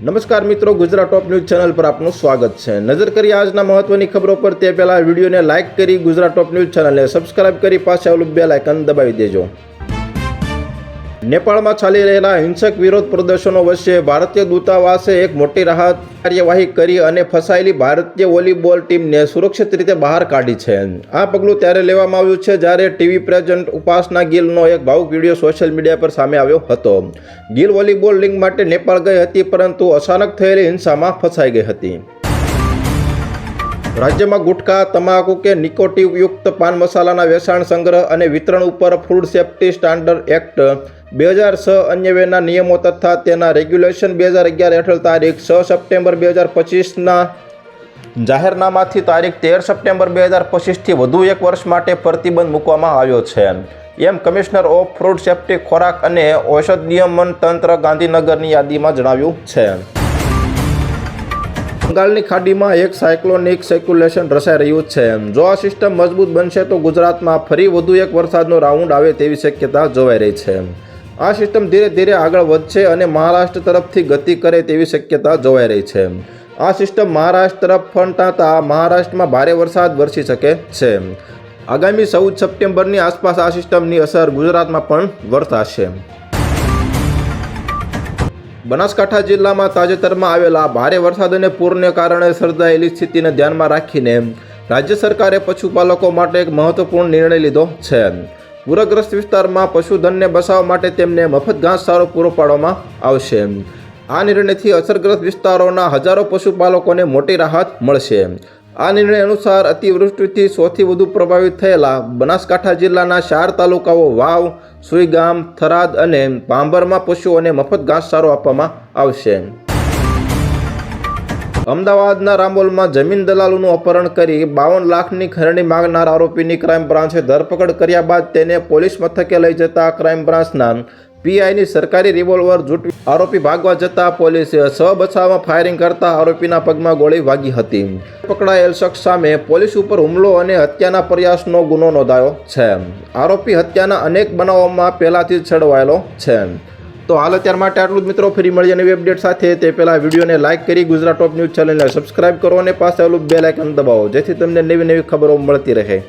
નમસ્કાર મિત્રો, ગુજરાત ટોપ news channel પર આપનું સ્વાગત છે। નજર કરીએ આજના મહત્વની ખબરો પર તે પહેલા વિડીયોને લાઇક કરી ગુજરાત ટોપ ન્યૂઝ ચેનલને સબસ્ક્રાઇબ કરી પાસે આવેલું બેલ આઇકન દબાવી દેજો। નેપાળમાં ચાલી રહેલા હિંસક વિરોધ પ્રદર્શનો વચ્ચે ભારતીય દૂતાવાસે એક મોટી રાહત કાર્યવાહી કરી અને ફસાયેલી ભારતીય વોલીબોલ ટીમને સુરક્ષિત રીતે બહાર કાઢી છે। આ પગલું ત્યારે લેવામાં આવ્યું છે જ્યારે ટીવી પ્રેઝન્ટ ઉપાસના ગિલનો એક ભાવુક વિડીયો સોશિયલ મીડિયા પર સામે આવ્યો હતો। ગિલ વોલીબોલ લીગ માટે નેપાળ ગઈ હતી, પરંતુ અચાનક થયેલી હિંસામાં ફસાઈ ગઈ હતી। રાજ્યમાં ગુટખા, તમાકુ કે નિકોટિન યુક્ત પાન મસાલાના વેચાણ, સંગ્રહ અને વિતરણ ઉપર ફૂડ સેફ્ટી સ્ટાન્ડર્ડ એક્ટ 2006 અન્વયના નિયમો તથા તેના રેગ્યુલેશન 2011 હેઠળ તારીખ 6 સપ્ટેમ્બર 2025ના જાહેરનામાથી તારીખ 13 સપ્ટેમ્બર 2025થી વધુ એક વર્ષ માટે પ્રતિબંધ મૂકવામાં આવ્યો છે, એમ કમિશનર ઓફ ફૂડ સેફ્ટી, ખોરાક અને ઔષધ નિયમન તંત્ર ગાંધીનગરની યાદીમાં જણાવ્યું છે। બંગાળની ખાડીમાં એક સાયક્લોનિક સર્ક્યુલેશન રચાઈ રહ્યું છે। જો આ સિસ્ટમ મજબૂત બનશે તો ગુજરાતમાં ફરી વધુ એક વરસાદનો રાઉન્ડ આવે તેવી શક્યતા જોવાઈ રહી છે। આ સિસ્ટમ ધીરે ધીરે આગળ વધશે અને મહારાષ્ટ્ર તરફથી ગતિ કરે તેવી શક્યતા જોવાઈ રહી છે। આ સિસ્ટમ મહારાષ્ટ્ર તરફ ફંટાતા મહારાષ્ટ્રમાં ભારે વરસાદ વરસી શકે છે। આગામી 14 સપ્ટેમ્બરની આસપાસ આ સિસ્ટમની અસર ગુજરાતમાં પણ વર્તાશે। બનાસકાંઠા જિલ્લામાં તાજેતરમાં આવેલા ભારે વરસાદ અને પૂરને કારણે સર્જાયેલી સ્થિતિને ધ્યાનમાં રાખીને રાજ્ય સરકારે પશુપાલકો માટે એક મહત્વપૂર્ણ નિર્ણય લીધો છે। પૂરગ્રસ્ત વિસ્તારમાં પશુધનને બચાવવા માટે તેમને મફત ઘાસચારો પૂરો પાડવામાં આવશે। આ નિર્ણયથી અસરગ્રસ્ત વિસ્તારોના હજારો પશુપાલકોને મોટી રાહત મળશે। આ નિર્ણય અનુસાર અતિવૃષ્ટિથી સૌથી વધુ પ્રભાવિત થયેલા બનાસકાંઠા જિલ્લાના 4 તાલુકાઓ વાવ, સુઈગામ, થરાદ અને ભાંભરમાં પશુઓને મફત ઘાસચારો આપવામાં આવશે। અમદાવાદના રામોલમાં જમીન દલાલોનું અપહરણ કરી 52 લાખની ખંડણી માંગનાર આરોપીની ક્રાઇમ બ્રાન્ચે ધરપકડ કર્યા બાદ તેને પોલીસ મથકે લઈ જતા ક્રાઇમ બ્રાન્ચના પીઆઈની સરકારી રિવોલ્વર ઝૂંટવી આરોપી ભાગવા જતા પોલીસે બચાવમાં ફાયરિંગ કરતા આરોપીના પગમાં ગોળી વાગી હતી। પકડાયેલ શખ્સ સામે પોલીસ ઉપર હુમલો અને હત્યાના પ્રયાસનો ગુનો નોંધાયો છે। આરોપી હત્યાના અનેક બનાવોમાં પહેલાથી જ છેડવાયેલો છે। તો હાલ અત્યાર માટે આટલું જ મિત્રો, ફરી મળીએ નવી અપડેટ સાથે। તે પહેલાં વિડીયોને લાઇક કરી ગુજરાત ટોપ ન્યૂઝ ચેનલને સબસ્ક્રાઇબ કરો અને પાસે આવેલું બેલ આઇકન દબાવો, જેથી તમને નવી ખબરો મળતી રહે।